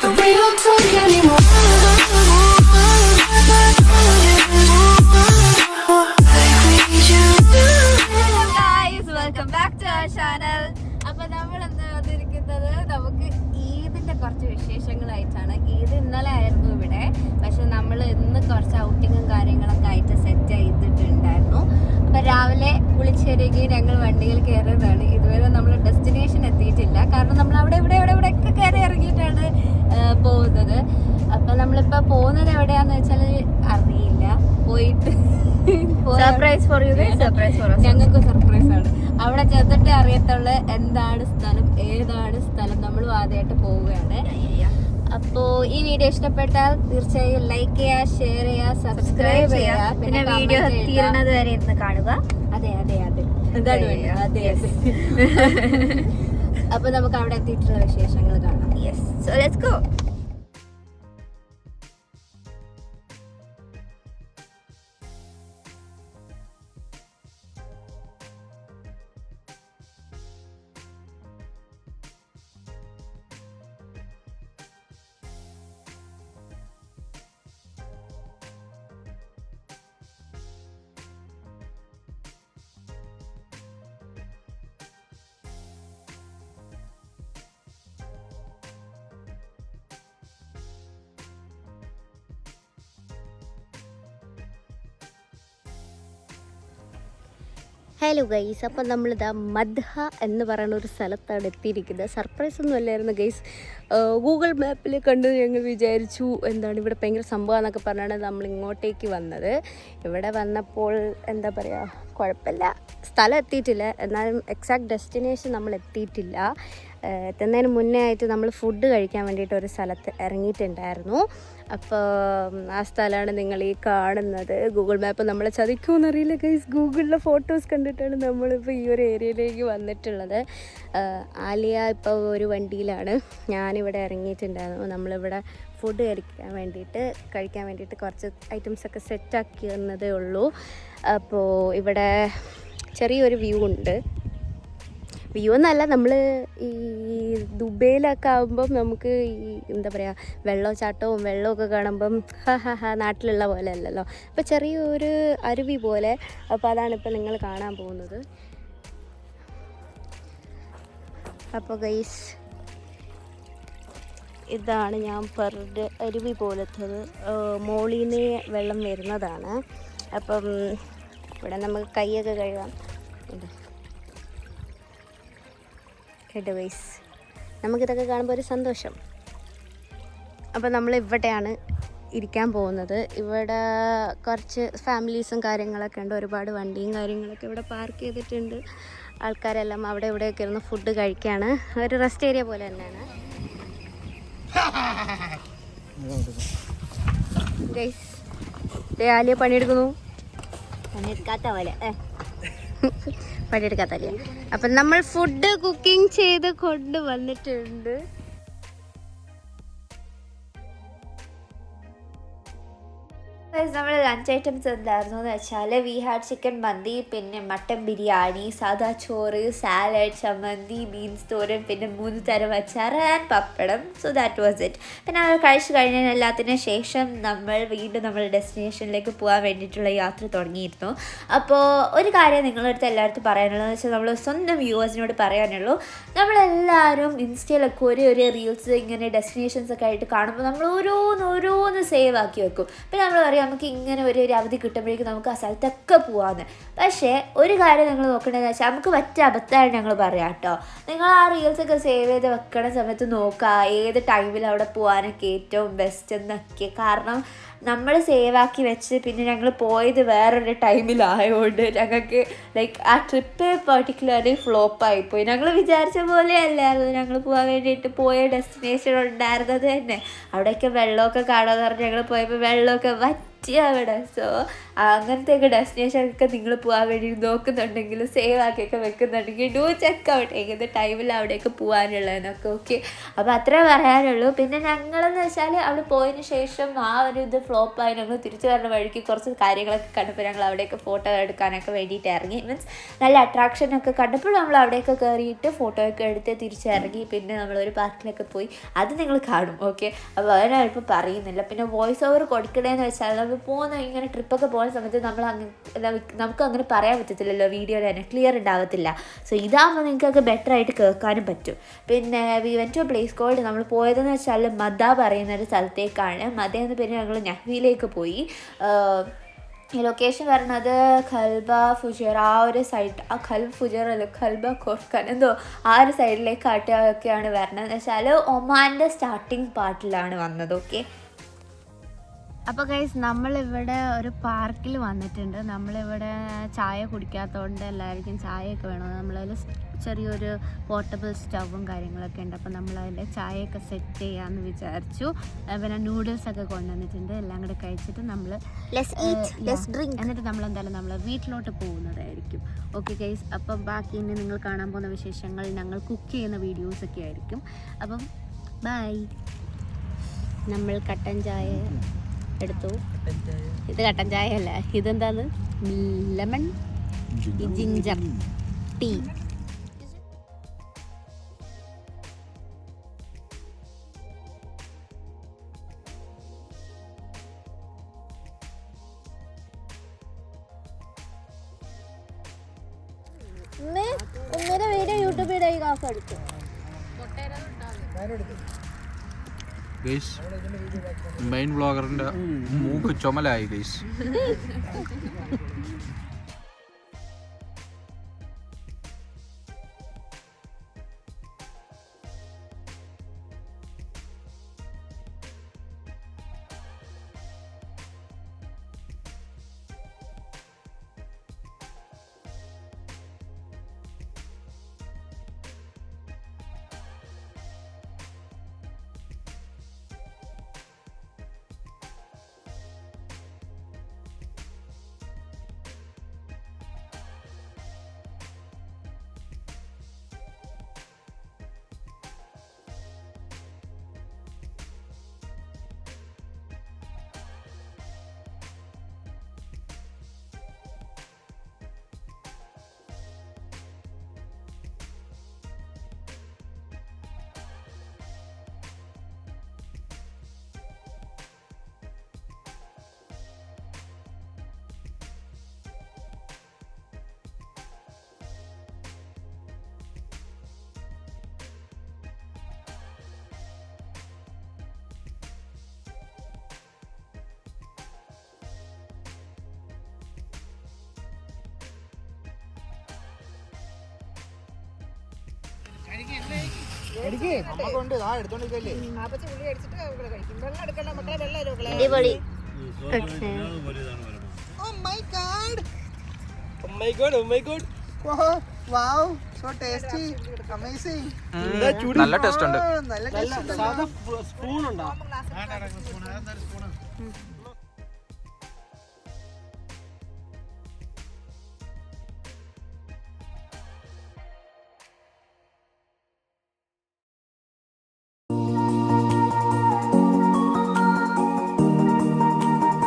but we don't talk anymore. Hello guys, welcome back to our channel. അപ്പോൾ നമ്മൾ എന്താ വന്നിരിക്കുന്നത്, നമുക്ക് ഈദിന്റെ കുറച്ച് വിശേഷങ്ങളായിട്ടാണ്. ഈദ് ഇന്നലെ ആയിരുന്നു ഇവിടെ, പക്ഷെ നമ്മൾ ഇന്ന് കുറച്ച് ഔട്ടിങ്ങും കാര്യങ്ങളൊക്കെ ആയിട്ട് സെറ്റ് ചെയ്തിട്ടുണ്ടായിരുന്നു. അപ്പോൾ രാവിലെ കുളിച്ചൊരുങ്ങി ഞങ്ങൾ വണ്ടിയിൽ കയറിയതാണ്. ഇതുവരെ നമ്മൾ ഡെസ്റ്റിനേഷൻ എത്തിയിട്ടില്ല, കാരണം നമ്മൾ അവിടെ ഇവിടെയൊക്കെ കയറി ഇറങ്ങിയിട്ടാണ് പോകുന്നത്. അപ്പം നമ്മളിപ്പോൾ പോകുന്നത് എവിടെയാന്ന് വെച്ചാൽ അറിയില്ല, പോയിട്ട് surprise for you, surprise for ഞങ്ങൾക്ക് സർപ്രൈസ് ആണ്. അവിടെ ചെന്നിട്ട് അറിയത്തുള്ള എന്താണ് സ്ഥലം, ഏതാണ് സ്ഥലം. നമ്മൾ ആദ്യമായിട്ട് പോവുകയാണ്. അപ്പോൾ ഈ വീഡിയോ ഇഷ്ടപ്പെട്ടാൽ തീർച്ചയായും ലൈക്ക് ചെയ്യുക, ഷെയർ ചെയ്യുക, സബ്സ്ക്രൈബ് ചെയ്യുക, പിന്നെ വീഡിയോ തീരുന്നത് വരെ ഇരുന്ന് കാണുക. അതെ എന്താണ് വേണ്ടത്? അതെ. അപ്പോൾ നമുക്ക് അവിടെ എത്തിയിട്ടുള്ള വിശേഷങ്ങൾ കാണാം. Yes, so let's go. Hello guys, അപ്പം നമ്മളിതാ മദ്ഹ എന്ന് പറയുന്ന ഒരു സ്ഥലത്താണ് എത്തിയിരിക്കുന്നത്. സർപ്രൈസ് ഒന്നും അല്ലായിരുന്നു ഗൈസ്, ഗൂഗിൾ മാപ്പിൽ കണ്ട് ഞങ്ങൾ വിചാരിച്ചു എന്താണ് ഇവിടെ ഭയങ്കര സംഭവം എന്നൊക്കെ പറഞ്ഞാണ് നമ്മൾ ഇങ്ങോട്ടേക്ക് വന്നത്. ഇവിടെ വന്നപ്പോൾ എന്താ പറയുക, കുഴപ്പമില്ല, സ്ഥലം എത്തിയിട്ടില്ല, എന്നാലും എക്സാക്ട് ഡെസ്റ്റിനേഷൻ നമ്മൾ എത്തിയിട്ടില്ല. എത്തുന്നതിന് മുന്നേ ആയിട്ട് നമ്മൾ ഫുഡ് കഴിക്കാൻ വേണ്ടിയിട്ട് ഒരു സ്ഥലത്ത് ഇറങ്ങിയിട്ടുണ്ടായിരുന്നു. അപ്പോൾ ആ സ്ഥലമാണ് നിങ്ങൾ ഈ കാണുന്നത്. ഗൂഗിൾ മാപ്പ് നമ്മളെ ചതിക്കുമെന്നറിയില്ല ഗൈസ്, ഗൂഗിളിലെ ഫോട്ടോസ് കണ്ടിട്ടാണ് നമ്മളിപ്പോൾ ഈ ഒരു ഏരിയയിലേക്ക് വന്നിട്ടുള്ളത്. ആലിയ ഇപ്പോൾ ഒരു വണ്ടിയിലാണ്, ഞാനിവിടെ ഇറങ്ങിയിട്ടുണ്ടായിരുന്നു. നമ്മളിവിടെ ഫുഡ് കഴിക്കാൻ വേണ്ടിയിട്ട് കുറച്ച് ഐറ്റംസൊക്കെ സെറ്റാക്കി എന്നതേ ഉള്ളൂ. അപ്പോൾ ഇവിടെ ചെറിയൊരു വ്യൂ ഉണ്ട്. വ്യൂ എന്നല്ല, നമ്മൾ ഈ ദുബൈയിലൊക്കെ ആകുമ്പം നമുക്ക് ഈ എന്താ പറയുക, വെള്ളച്ചാട്ടവും വെള്ളമൊക്കെ കാണുമ്പം നാട്ടിലുള്ള പോലെ അല്ലല്ലോ. അപ്പോൾ ചെറിയൊരു അരുവി പോലെ. അപ്പോൾ അതാണിപ്പോൾ നിങ്ങൾ കാണാൻ പോകുന്നത്. അപ്പോൾ ഗൈസ്, ഇതാണ് ഞാൻ പറഞ്ഞ അരുവി പോലത്തത്, മോളിൽ നിന്ന് വെള്ളം വരുന്നതാണ്. അപ്പം ഇവിടെ നമുക്ക് കൈയൊക്കെ കഴുകാം. കേട്ടോ ഗൈസ്, നമുക്കിതൊക്കെ കാണുമ്പോൾ ഒരു സന്തോഷം. അപ്പോൾ നമ്മൾ ഇവിടെയാണ് ഇരിക്കാൻ പോകുന്നത്. ഇവിടെ കുറച്ച് ഫാമിലീസും കാര്യങ്ങളൊക്കെ ഉണ്ട്, ഒരുപാട് വണ്ടിയും കാര്യങ്ങളൊക്കെ ഇവിടെ പാർക്ക് ചെയ്തിട്ടുണ്ട്. ആൾക്കാരെല്ലാം അവിടെ ഇവിടെയൊക്കെ ഇരുന്ന് ഫുഡ് കഴിക്കുകയാണ്. ഒരു റെസ്റ്റ് ഏരിയ പോലെ തന്നെയാണ് ഗൈസ്. ആലിയ പണിയെടുക്കുന്നു, പണിയെടുക്കാത്ത പോലെ പണിയെടുക്കാത്തല്ലേ. അപ്പം നമ്മൾ ഫുഡ് കുക്കിംഗ് ചെയ്ത് കൊണ്ട് വന്നിട്ടുണ്ട്. നമ്മൾ ലഞ്ച് ഐറ്റംസ് എന്തായിരുന്നു എന്ന് വെച്ചാൽ, വി ഹാഡ് ചിക്കൻ മന്തി, പിന്നെ മട്ടൻ ബിരിയാണി, സാദാ ചോറ്, സാലഡ്, ചമ്മന്തി, ബീൻസ് തോരൻ, പിന്നെ 3 തരം അച്ചാർ and pappadam. So that was it. പിന്നെ അത് കഴിച്ചു കഴിഞ്ഞതിന് എല്ലാത്തിനും ശേഷം നമ്മൾ വീണ്ടും നമ്മൾ ഡെസ്റ്റിനേഷനിലേക്ക് പോകാൻ വേണ്ടിയിട്ടുള്ള യാത്ര തുടങ്ങിയിരുന്നു. അപ്പോൾ ഒരു കാര്യം നിങ്ങളുടെ അടുത്ത് എല്ലായിടത്തും പറയാനുള്ളതെന്ന് വെച്ചാൽ, നമ്മൾ സ്വന്തം വ്യൂവേഴ്സിനോട് പറയാനുള്ളൂ, നമ്മളെല്ലാവരും ഇൻസ്റ്റയിലൊക്കെ ഒരു റീൽസ് ഇങ്ങനെ ഡെസ്റ്റിനേഷൻസ് ഒക്കെ ആയിട്ട് കാണുമ്പോൾ നമ്മൾ ഓരോന്ന് സേവ് ആക്കി വെക്കും. പിന്നെ നമ്മൾ പറയാം നമുക്ക് ഇങ്ങനെ ഒരു അവധി കിട്ടുമ്പോഴേക്കും നമുക്ക് ആ സ്ഥലത്തൊക്കെ പോകാമെന്ന്. പക്ഷേ ഒരു കാര്യം നിങ്ങൾ നോക്കേണ്ടതെന്ന് വെച്ചാൽ, നമുക്ക് പറ്റിയ അബദ്ധമാണ് ഞങ്ങൾ പറയാം കേട്ടോ. നിങ്ങൾ ആ റീൽസൊക്കെ സേവ് ചെയ്ത് വെക്കണ സമയത്ത് നോക്കുക ഏത് ടൈമിൽ അവിടെ പോകാനൊക്കെ ഏറ്റവും ബെസ്റ്റ് എന്നൊക്കെ. കാരണം നമ്മൾ സേവാക്കി വെച്ച് പിന്നെ ഞങ്ങൾ പോയത് വേറൊരു ടൈമിലായതുകൊണ്ട് ഞങ്ങൾക്ക് ലൈക്ക് ആ ട്രിപ്പ് പെർട്ടിക്കുലർലി ഫ്ലോപ്പായിപ്പോയി. ഞങ്ങൾ വിചാരിച്ച പോലെ അല്ലായിരുന്നു ഞങ്ങൾ പോകാൻ വേണ്ടിയിട്ട് പോയ ഡെസ്റ്റിനേഷൻ ഉണ്ടായിരുന്നത് തന്നെ. അവിടെയൊക്കെ വെള്ളമൊക്കെ കാണാമെന്ന് പറഞ്ഞ് ഞങ്ങൾ പോയപ്പോൾ വെള്ളമൊക്കെ റിച്ച് അവിടെ. സോ അങ്ങനത്തെയൊക്കെ ഡെസ്റ്റിനേഷനൊക്കെ നിങ്ങൾ പോകാൻ വേണ്ടി നോക്കുന്നുണ്ടെങ്കിൽ സേവ് ആക്കിയൊക്കെ വെക്കുന്നുണ്ടെങ്കിൽ ഡു ചെക്ക് ഔട്ട് ഏത് ടൈമിൽ അവിടെയൊക്കെ പോകാനുള്ളതെന്നൊക്കെ. ഓക്കെ, അപ്പോൾ അത്രേ പറയാനുള്ളൂ. പിന്നെ ഞങ്ങളെന്ന് വെച്ചാൽ അവിടെ പോയതിന് ശേഷം ആ ഒരു ഇത് ഫ്ലോപ്പായി ഞങ്ങൾ തിരിച്ചു വരുന്ന വഴിക്ക് കുറച്ച് കാര്യങ്ങളൊക്കെ കണ്ടപ്പോൾ ഞങ്ങൾ അവിടെയൊക്കെ ഫോട്ടോ എടുക്കാനൊക്കെ വേണ്ടിയിട്ട് ഇറങ്ങി. മീൻസ് നല്ല അട്രാക്ഷനൊക്കെ കണ്ടപ്പോൾ നമ്മൾ അവിടെയൊക്കെ കയറിയിട്ട് ഫോട്ടോ ഒക്കെ എടുത്ത് തിരിച്ചിറങ്ങി. പിന്നെ നമ്മളൊരു പാർക്കിലൊക്കെ പോയി, അത് നിങ്ങൾ കാണും. ഓക്കെ, അപ്പോൾ അതിനാണിപ്പോൾ പറയുന്നില്ല. പിന്നെ വോയിസ് ഓവർ കൊടുക്കണേന്ന് വെച്ചാൽ നമ്മൾ പോകുന്ന ഇങ്ങനെ ട്രിപ്പൊക്കെ പോകുന്ന സമയത്ത് നമുക്ക് അങ്ങനെ പറയാൻ പറ്റത്തില്ലല്ലോ, വീഡിയോയിൽ തന്നെ ക്ലിയർ ഉണ്ടാവത്തില്ല. സോ ഇതാകുമ്പോൾ നിങ്ങൾക്കൊക്കെ ബെറ്റർ ആയിട്ട് കേൾക്കാനും പറ്റും. പിന്നെ we went to place called നമ്മൾ പോയതെന്ന് വെച്ചാൽ മദ പറയുന്നൊരു സ്ഥലത്തേക്കാണ്. മദ എന്ന് പേര് ഞങ്ങൾ നഹ്വിയിലേക്ക് പോയി. ഈ ലൊക്കേഷൻ പറയുന്നത് ഖൽബ ഫുജർ, ആ ഒരു സൈഡ്, ആ ഖൽബ് ഫുജർ അല്ല ഖൽബ ഖോർഖാൻ എന്തോ ആ ഒരു സൈഡിലേക്കായിട്ടൊക്കെയാണ് വരുന്നത്. എന്ന് വെച്ചാൽ ഒമാൻ്റെ സ്റ്റാർട്ടിങ് പാർട്ടിലാണ് വന്നത്. ഓക്കെ, അപ്പോൾ ഗൈസ് നമ്മളിവിടെ ഒരു പാർക്കിൽ വന്നിട്ടുണ്ട്. നമ്മളിവിടെ ചായ കുടിക്കാത്തതുകൊണ്ട് എല്ലാവർക്കും ചായയൊക്കെ വേണം. നമ്മളതിൽ ചെറിയൊരു പോർട്ടബിൾ സ്റ്റവും കാര്യങ്ങളൊക്കെ ഉണ്ട്. അപ്പോൾ നമ്മളതിൽ ചായയൊക്കെ സെറ്റ് ചെയ്യാമെന്ന് വിചാരിച്ചു. പിന്നെ നൂഡിൽസൊക്കെ കൊണ്ടുവന്നിട്ടുണ്ട്. എല്ലാം കൂടെ കഴിച്ചിട്ട് നമ്മൾ എന്നിട്ട് നമ്മൾ വീട്ടിലോട്ട് പോകുന്നതായിരിക്കും. ഓക്കെ ഗൈസ്, അപ്പം ബാക്കി ഇനി നിങ്ങൾ കാണാൻ പോകുന്ന വിശേഷങ്ങൾ ഞങ്ങൾ കുക്ക് ചെയ്യുന്ന വീഡിയോസൊക്കെ ആയിരിക്കും. അപ്പം ബൈ. നമ്മൾ കട്ടൻ ചായ എടുത്തു. ഇത് കട്ടൻ ചായ അല്ല, ഇതെന്താന്ന് ലെമൺ ജിഞ്ചർ ടീ. വീഡിയോ യൂട്യൂബിൽ കാക്കെടുത്തു. മെയിൻ വ്ളോഗറിന്റെ മൂക്ക് ചുമലായി ഗൈസ്. അടിപൊളി. നല്ല ടേസ്റ്റ് ഉണ്ട്.